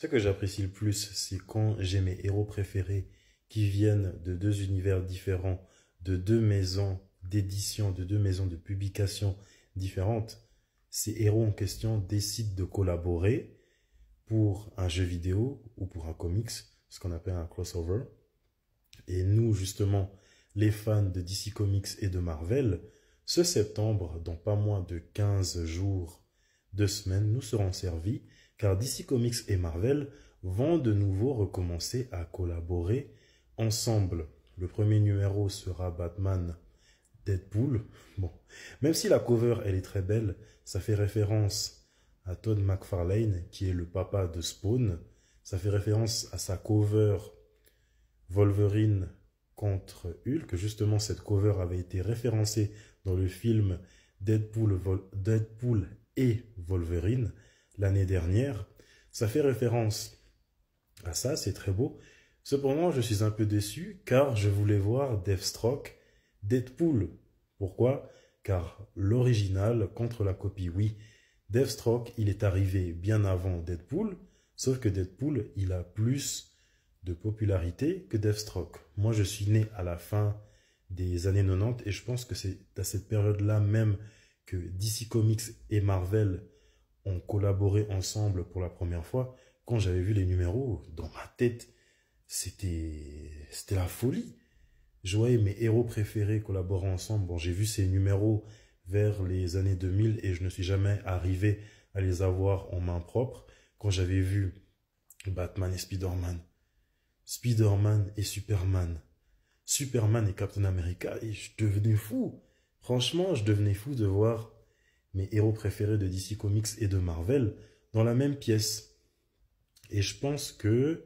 Ce que j'apprécie le plus, c'est quand j'ai mes héros préférés qui viennent de deux univers différents, de deux maisons d'édition, de deux maisons de publication différentes. Ces héros en question décident de collaborer pour un jeu vidéo ou pour un comics, ce qu'on appelle un crossover. Et nous, justement, les fans de DC Comics et de Marvel, ce septembre, dans pas moins de 15 jours, 2 semaines, nous serons servis car DC Comics et Marvel vont de nouveau recommencer à collaborer ensemble. Le premier numéro sera Batman Deadpool. Bon, même si la cover elle est très belle, ça fait référence à Todd McFarlane qui est le papa de Spawn. Ça fait référence à sa cover Wolverine contre Hulk. Justement, cette cover avait été référencée dans le film Deadpool et Wolverine l'année dernière. Ça fait référence à ça, c'est très beau. Cependant, je suis un peu déçu car je voulais voir Deathstroke Deadpool. Pourquoi? Car l'original contre la copie, oui. Deathstroke, il est arrivé bien avant Deadpool, sauf que Deadpool, il a plus de popularité que Deathstroke. Moi, je suis né à la fin des années 90 et je pense que c'est à cette période-là même que DC Comics et Marvel ont collaboré ensemble pour la première fois. Quand j'avais vu les numéros, dans ma tête, c'était la folie. Je voyais mes héros préférés collaborer ensemble. Bon, j'ai vu ces numéros vers les années 2000 et je ne suis jamais arrivé à les avoir en main propre. Quand j'avais vu Batman et Spider-Man, Spider-Man et Superman, Superman et Captain America, et je devenais fou. Franchement, je devenais fou de voir mes héros préférés de DC Comics et de Marvel dans la même pièce. Et je pense que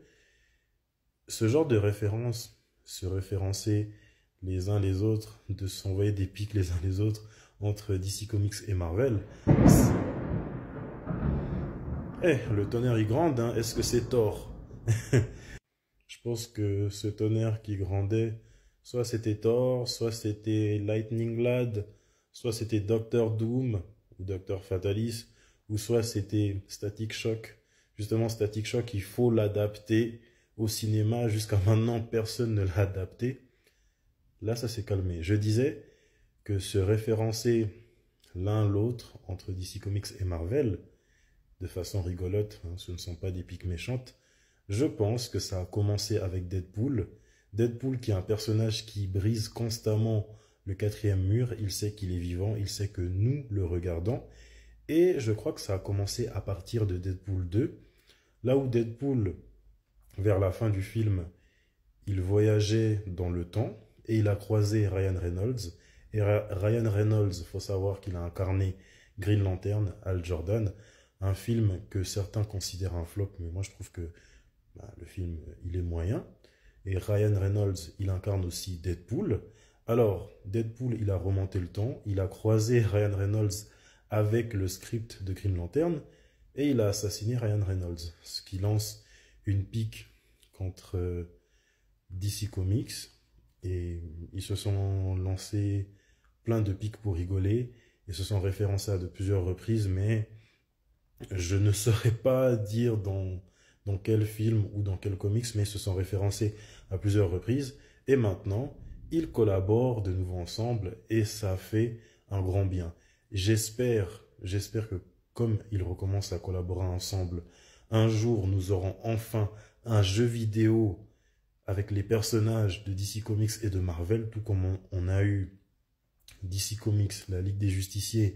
ce genre de référence, se référencer les uns les autres, de s'envoyer des pics les uns les autres entre DC Comics et Marvel, le tonnerre est grand, hein. Est-ce que c'est tort? Je pense que ce tonnerre qui grandait, soit c'était Thor, soit c'était Lightning Lad, soit c'était Doctor Doom ou Doctor Fatalis, ou soit c'était Static Shock. Justement, Static Shock, il faut l'adapter au cinéma. Jusqu'à maintenant, personne ne l'a adapté. Là, ça s'est calmé. Je disais que se référencer l'un l'autre entre DC Comics et Marvel, de façon rigolote, hein, ce ne sont pas des piques méchantes, je pense que ça a commencé avec Deadpool. Deadpool qui est un personnage qui brise constamment le quatrième mur, il sait qu'il est vivant, il sait que nous le regardons. Et je crois que ça a commencé à partir de Deadpool 2, là où Deadpool, vers la fin du film, il voyageait dans le temps et il a croisé Ryan Reynolds. Et Ryan Reynolds, il faut savoir qu'il a incarné Green Lantern, Hal Jordan, un film que certains considèrent un flop, mais moi je trouve que le film, il est moyen. Et Ryan Reynolds, il incarne aussi Deadpool. Alors, Deadpool, il a remonté le temps, il a croisé Ryan Reynolds avec le script de Green Lantern, et il a assassiné Ryan Reynolds, ce qui lance une pique contre DC Comics, et ils se sont lancés plein de piques pour rigoler, et se sont référencés à de plusieurs reprises, mais je ne saurais pas dire dans quel film ou dans quel comics, mais ils se sont référencés à plusieurs reprises, et maintenant, ils collaborent de nouveau ensemble, et ça fait un grand bien. J'espère que comme ils recommencent à collaborer ensemble, un jour nous aurons enfin un jeu vidéo avec les personnages de DC Comics et de Marvel, tout comme on a eu DC Comics, la Ligue des Justiciers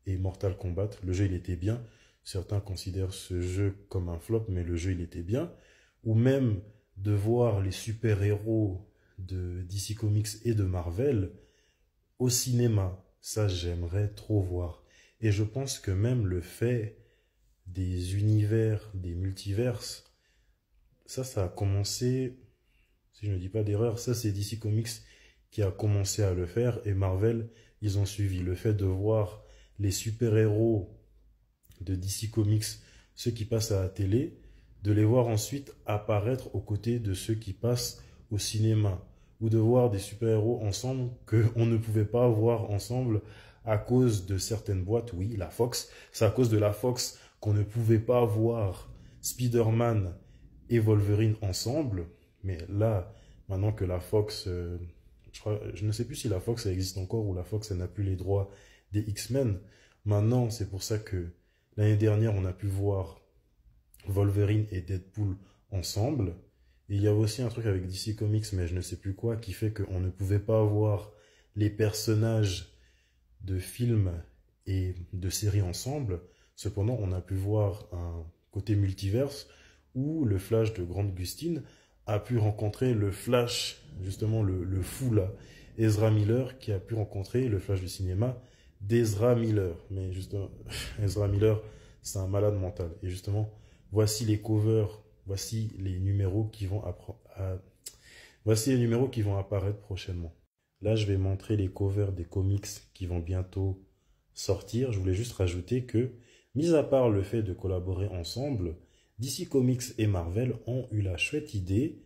et Mortal Kombat. Le jeu il était bien, certains considèrent ce jeu comme un flop, mais le jeu il était bien. Ou même de voir les super-héros de DC Comics et de Marvel au cinéma. Ça, j'aimerais trop voir. Et je pense que même le fait des univers, des multiverses, ça a commencé, si je ne dis pas d'erreur, ça c'est DC Comics qui a commencé à le faire et Marvel, ils ont suivi. Le fait de voir les super-héros de DC Comics, ceux qui passent à la télé, de les voir ensuite apparaître aux côtés de ceux qui passent au cinéma, ou de voir des super-héros ensemble qu'on ne pouvait pas voir ensemble à cause de certaines boîtes. Oui, la Fox, c'est à cause de la Fox qu'on ne pouvait pas voir Spider-Man et Wolverine ensemble. Mais là, maintenant que la Fox, je ne sais plus si la Fox elle existe encore ou la Fox elle n'a plus les droits des X-Men. Maintenant, c'est pour ça que l'année dernière, on a pu voir Wolverine et Deadpool ensemble. Et il y a aussi un truc avec DC Comics, mais je ne sais plus quoi, qui fait qu'on ne pouvait pas avoir les personnages de films et de séries ensemble. Cependant, on a pu voir un côté multiverse où le Flash de Grant Gustin a pu rencontrer le Flash, justement le fou là, Ezra Miller, qui a pu rencontrer le Flash du cinéma d'Ezra Miller. Mais justement, Ezra Miller, c'est un malade mental. Et justement, voici les covers, voici les numéros qui vont apparaître prochainement. Là, je vais montrer les covers des comics qui vont bientôt sortir. Je voulais juste rajouter que, mis à part le fait de collaborer ensemble, DC Comics et Marvel ont eu la chouette idée,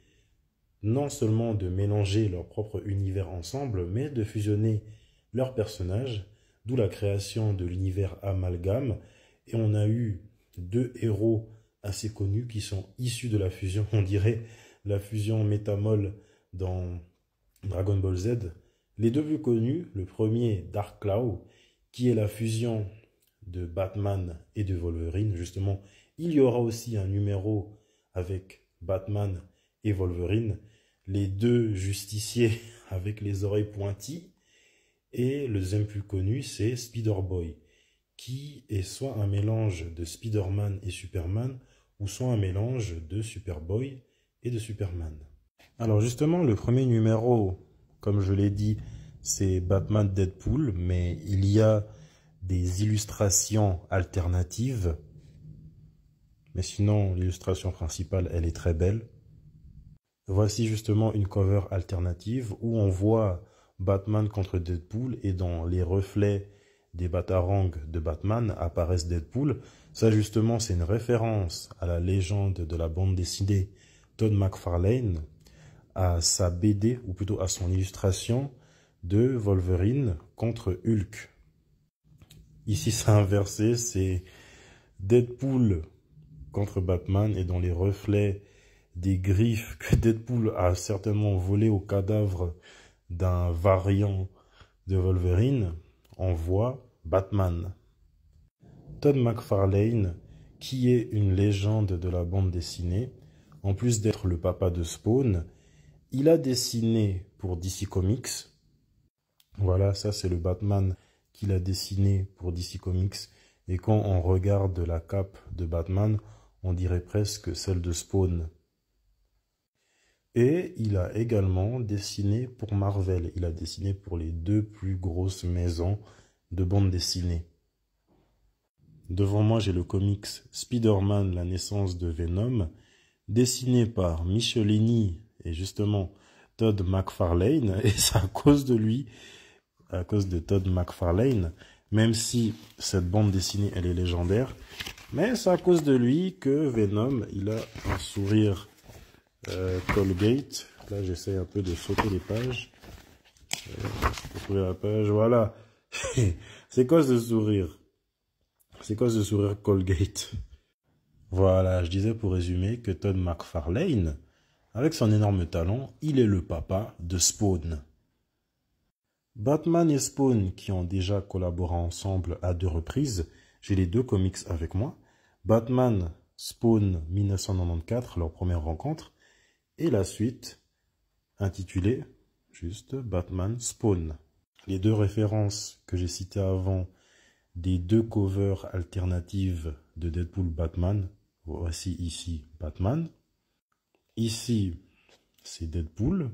non seulement de mélanger leur propre univers ensemble, mais de fusionner leurs personnages, d'où la création de l'univers Amalgame. Et on a eu deux héros assez connus qui sont issus de la fusion, on dirait la fusion Métamol dans Dragon Ball Z. Les deux plus connus, le premier Dark Cloud, qui est la fusion de Batman et de Wolverine. Justement, il y aura aussi un numéro avec Batman et Wolverine, les deux justiciers avec les oreilles pointies. Et le deuxième plus connu, c'est Spider-Boy, qui est soit un mélange de Spider-Man et Superman, ou soit un mélange de Superboy et de Superman. Alors justement, le premier numéro, comme je l'ai dit, c'est Batman Deadpool, mais il y a des illustrations alternatives. Mais sinon, l'illustration principale, elle est très belle. Voici justement une cover alternative où on voit Batman contre Deadpool et dans les reflets des batarangs de Batman apparaissent Deadpool. Ça justement, c'est une référence à la légende de la bande dessinée Todd McFarlane, à sa BD, ou plutôt à son illustration de Wolverine contre Hulk. Ici, c'est inversé, c'est Deadpool contre Batman et dans les reflets des griffes que Deadpool a certainement volé au cadavre d'un variant de Wolverine, on voit Batman. Todd McFarlane, qui est une légende de la bande dessinée, en plus d'être le papa de Spawn, il a dessiné pour DC Comics. Voilà, ça c'est le Batman qu'il a dessiné pour DC Comics. Et quand on regarde la cape de Batman, on dirait presque celle de Spawn. Et il a également dessiné pour Marvel. Il a dessiné pour les deux plus grosses maisons de bande dessinée. Devant moi, j'ai le comics Spider-Man, la naissance de Venom, dessiné par Michelini et justement Todd McFarlane. Et c'est à cause de lui, à cause de Todd McFarlane, même si cette bande dessinée, elle est légendaire, mais c'est à cause de lui que Venom, il a un sourire Colgate. Là, j'essaie un peu de sauter les pages. Ouvrir la page, voilà. C'est quoi ce sourire? C'est quoi ce sourire Colgate? Voilà, je disais pour résumer que Todd McFarlane, avec son énorme talent, il est le papa de Spawn. Batman et Spawn, qui ont déjà collaboré ensemble à 2 reprises, j'ai les 2 comics avec moi. Batman, Spawn 1994, leur première rencontre, et la suite intitulée juste Batman Spawn. Les 2 références que j'ai citées avant des 2 covers alternatives de Deadpool Batman, voici ici Batman, ici c'est Deadpool,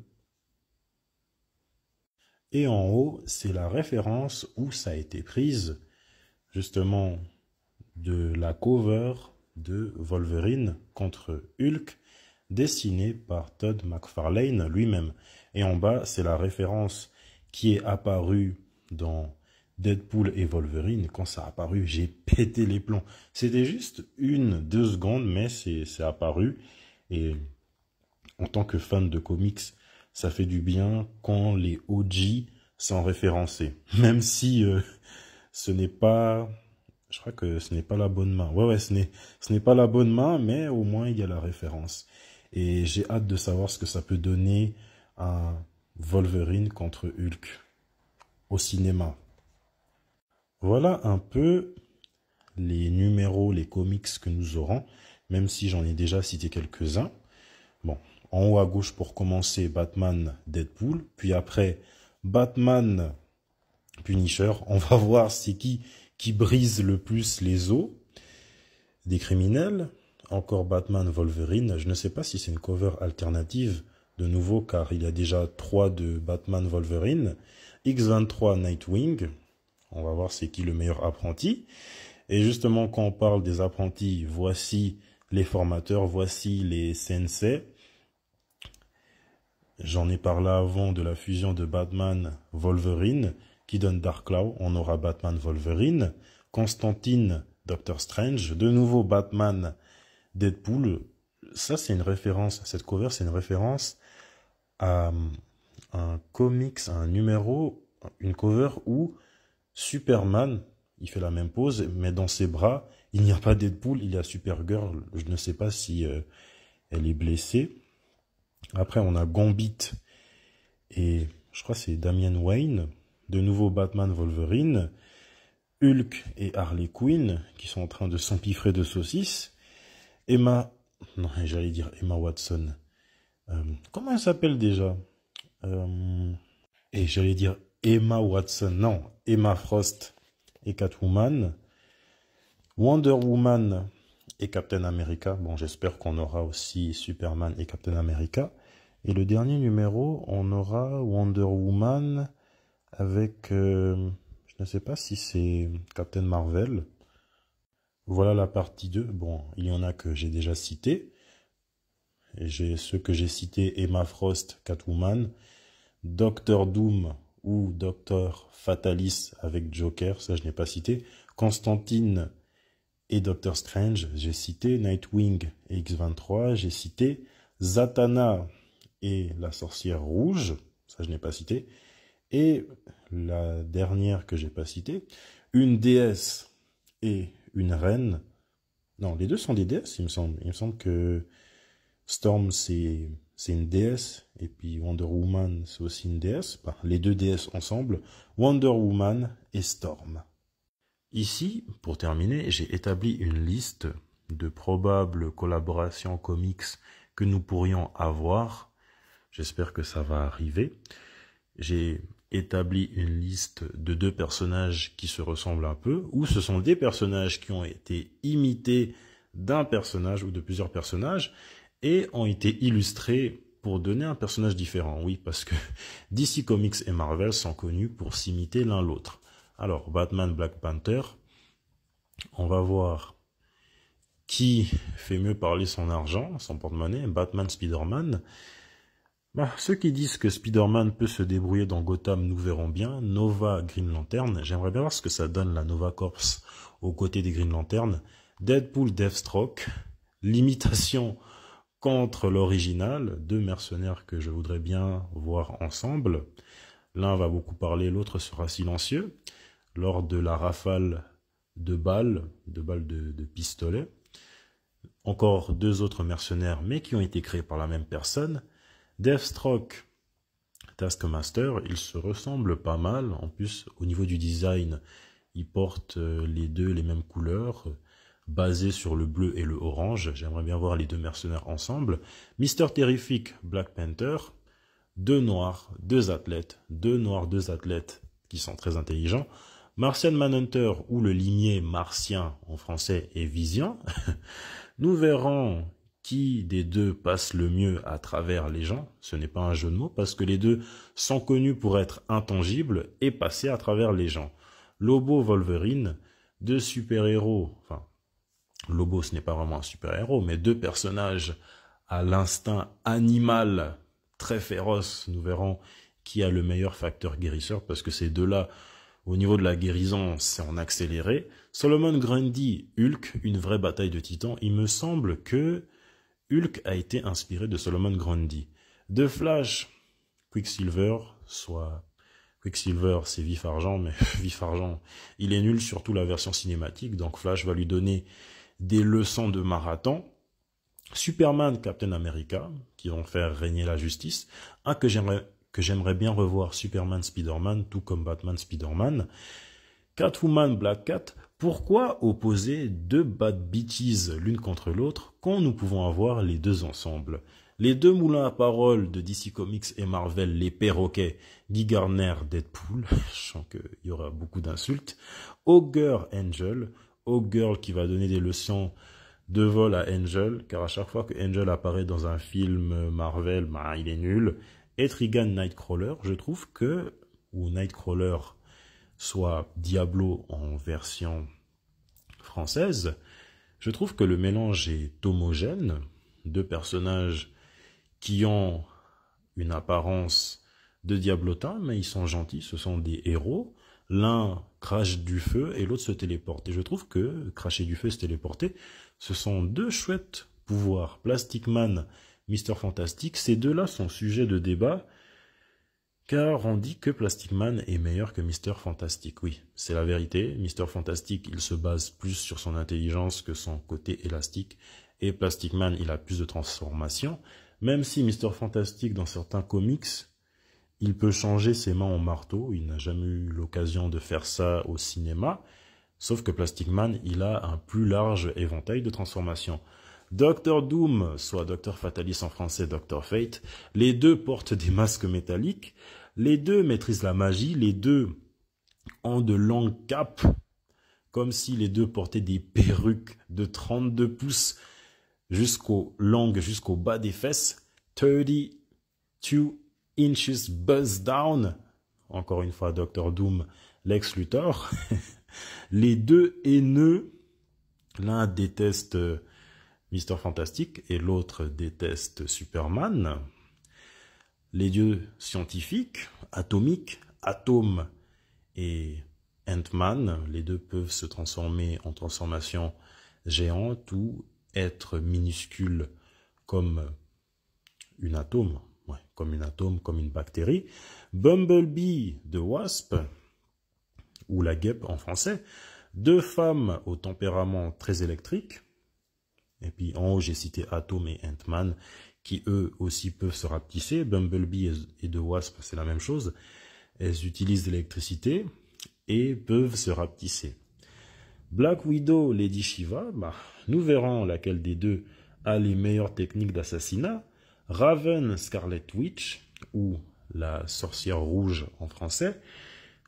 et en haut c'est la référence où ça a été prise justement de la cover de Wolverine contre Hulk, dessiné par Todd McFarlane lui-même. Et en bas, c'est la référence qui est apparue dans Deadpool et Wolverine. Quand ça a apparu, j'ai pété les plombs. C'était juste 1-2 secondes, mais c'est apparu. Et en tant que fan de comics, ça fait du bien quand les OG sont référencés. Même si ce n'est pas Je crois que ce n'est pas la bonne main. Ouais, ce n'est pas la bonne main, mais au moins il y a la référence. Et j'ai hâte de savoir ce que ça peut donner un Wolverine contre Hulk au cinéma. Voilà un peu les numéros, les comics que nous aurons, même si j'en ai déjà cité quelques-uns. Bon, en haut à gauche pour commencer, Batman, Deadpool, puis après, Batman, Punisher. On va voir c'est qui brise le plus les os des criminels. Encore Batman, Wolverine. Je ne sais pas si c'est une cover alternative, de nouveau, car il y a déjà 3 de Batman, Wolverine. X23, Nightwing. On va voir c'est qui le meilleur apprenti. Et justement, quand on parle des apprentis, voici les formateurs, voici les sensei. J'en ai parlé avant de la fusion de Batman, Wolverine, qui donne Darkklaw. On aura Batman, Wolverine. Constantine, Doctor Strange. De nouveau, Batman, Deadpool. Ça, c'est une référence, cette cover, c'est une référence à un comics, à un numéro, une cover où Superman, il fait la même pose, mais dans ses bras, il n'y a pas Deadpool, il y a Supergirl. Je ne sais pas si elle est blessée. Après, on a Gambit et je crois que c'est Damian Wayne. De nouveau Batman, Wolverine. Hulk et Harley Quinn qui sont en train de s'empiffrer de saucisses. Emma Watson. Comment elle s'appelle déjà? Et j'allais dire Emma Watson. Non, Emma Frost et Catwoman. Wonder Woman et Captain America. Bon, j'espère qu'on aura aussi Superman et Captain America. Et le dernier numéro, on aura Wonder Woman avec, je ne sais pas si c'est Captain Marvel. Voilà la partie 2. Bon, il y en a que j'ai déjà cités. J'ai ceux que j'ai cités, Emma Frost, Catwoman, Doctor Doom ou Doctor Fatalis avec Joker, ça je n'ai pas cité. Constantine et Doctor Strange, j'ai cité. Nightwing et X23, j'ai cité. Zatanna et la sorcière rouge, ça je n'ai pas cité. Et la dernière que j'ai pas citée, une déesse et une reine. Non, les deux sont des déesses, il me semble. Il me semble que Storm, c'est une déesse, et puis Wonder Woman, c'est aussi une déesse. Enfin, les deux déesses ensemble, Wonder Woman et Storm. Ici, pour terminer, j'ai établi une liste de probables collaborations comics que nous pourrions avoir. J'espère que ça va arriver. J'ai établi une liste de 2 personnages qui se ressemblent un peu, ou ce sont des personnages qui ont été imités d'un personnage ou de plusieurs personnages, et ont été illustrés pour donner un personnage différent. Oui, parce que DC Comics et Marvel sont connus pour s'imiter l'un l'autre. Alors, Batman, Black Panther, on va voir qui fait mieux parler son argent, son porte-monnaie, Batman, Spider-Man. Ceux qui disent que Spider-Man peut se débrouiller dans Gotham, nous verrons bien. Nova, Green Lantern, j'aimerais bien voir ce que ça donne la Nova Corps aux côtés des Green Lantern. Deadpool, Deathstroke, l'imitation contre l'original, 2 mercenaires que je voudrais bien voir ensemble. L'un va beaucoup parler, l'autre sera silencieux. Lors de la rafale de balles de pistolet. Encore 2 autres mercenaires, mais qui ont été créés par la même personne. Deathstroke, Taskmaster, ils se ressemblent pas mal. En plus, au niveau du design, ils portent les deux les mêmes couleurs, basées sur le bleu et le orange. J'aimerais bien voir les 2 mercenaires ensemble. Mister Terrific, Black Panther, 2 noirs, 2 athlètes, 2 noirs, 2 athlètes qui sont très intelligents. Martian Manhunter, ou le limier martien en français est Vision. Nous verrons qui des 2 passe le mieux à travers les gens. Ce n'est pas un jeu de mots, parce que les 2 sont connus pour être intangibles et passer à travers les gens. Lobo, Wolverine, 2 super-héros, enfin, Lobo ce n'est pas vraiment un super-héros, mais 2 personnages à l'instinct animal très féroce. Nous verrons qui a le meilleur facteur guérisseur, parce que ces 2-là, au niveau de la guérison, c'est en accéléré. Solomon Grundy, Hulk, une vraie bataille de titans. Il me semble que Hulk a été inspiré de Solomon Grundy. De Flash, Quicksilver, soit Quicksilver, c'est vif argent, mais vif argent, il est nul, surtout la version cinématique. Donc Flash va lui donner des leçons de marathon. Superman, Captain America, qui vont faire régner la justice. Un que j'aimerais bien revoir, Superman, Spider-Man, tout comme Batman, Spider-Man. Catwoman, Black Cat. Pourquoi opposer deux bad bitches l'une contre l'autre quand nous pouvons avoir les deux ensemble? Les deux moulins à parole de DC Comics et Marvel, les perroquets, Guy Gardner, Deadpool, je sens qu'il y aura beaucoup d'insultes, Ogre, Angel, Ogre qui va donner des leçons de vol à Angel, car à chaque fois que Angel apparaît dans un film Marvel, bah, il est nul, et Trigan, Nightcrawler, je trouve que, ou Nightcrawler, soit Diablo en version française, je trouve que le mélange est homogène, deux personnages qui ont une apparence de diablotin, mais ils sont gentils, ce sont des héros. L'un crache du feu et l'autre se téléporte. Et je trouve que cracher du feu et se téléporter, ce sont deux chouettes pouvoirs. Plastic Man, Mister Fantastic, ces deux-là sont sujets de débat, car on dit que Plastic Man est meilleur que Mister Fantastic. Oui, c'est la vérité. Mister Fantastic, il se base plus sur son intelligence que son côté élastique. Et Plastic Man, il a plus de transformation. Même si Mister Fantastic, dans certains comics, il peut changer ses mains en marteau. Il n'a jamais eu l'occasion de faire ça au cinéma. Sauf que Plastic Man, il a un plus large éventail de transformations. Doctor Doom, soit Docteur Fatalis en français, Doctor Fate, les deux portent des masques métalliques. Les deux maîtrisent la magie. Les deux ont de longues capes, comme si les deux portaient des perruques de 32 pouces jusqu'au bas des fesses. 32 inches buzz down. Encore une fois, Doctor Doom, Lex Luthor. Les deux haineux, l'un déteste Mister Fantastic et l'autre déteste Superman. Les dieux scientifiques, atomiques, Atom et Ant-Man, les deux peuvent se transformer en transformation géante ou être minuscules comme une atome, comme une bactérie. Bumblebee de Wasp, ou la guêpe en français, deux femmes au tempérament très électrique. Et puis en haut, j'ai cité Atom et Ant-Man, qui eux aussi peuvent se rapetisser. Bumblebee et The Wasp, c'est la même chose. Elles utilisent de l'électricité et peuvent se rapetisser. Black Widow, Lady Shiva, nous verrons laquelle des deux a les meilleures techniques d'assassinat. Raven, Scarlet Witch, ou la sorcière rouge en français.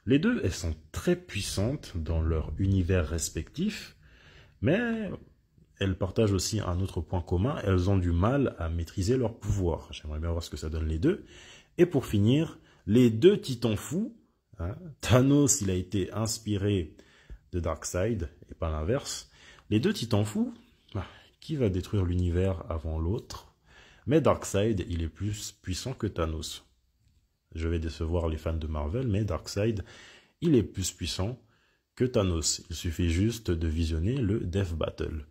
Les deux, elles sont très puissantes dans leur univers respectif, mais elles partagent aussi un autre point commun, elles ont du mal à maîtriser leur pouvoir. J'aimerais bien voir ce que ça donne les deux. Et pour finir, les deux titans fous, Thanos, il a été inspiré de Darkseid, et pas l'inverse. Les deux titans fous, qui va détruire l'univers avant l'autre? Mais Darkseid, il est plus puissant que Thanos. Je vais décevoir les fans de Marvel, mais Darkseid, il est plus puissant que Thanos. Il suffit juste de visionner le Death Battle.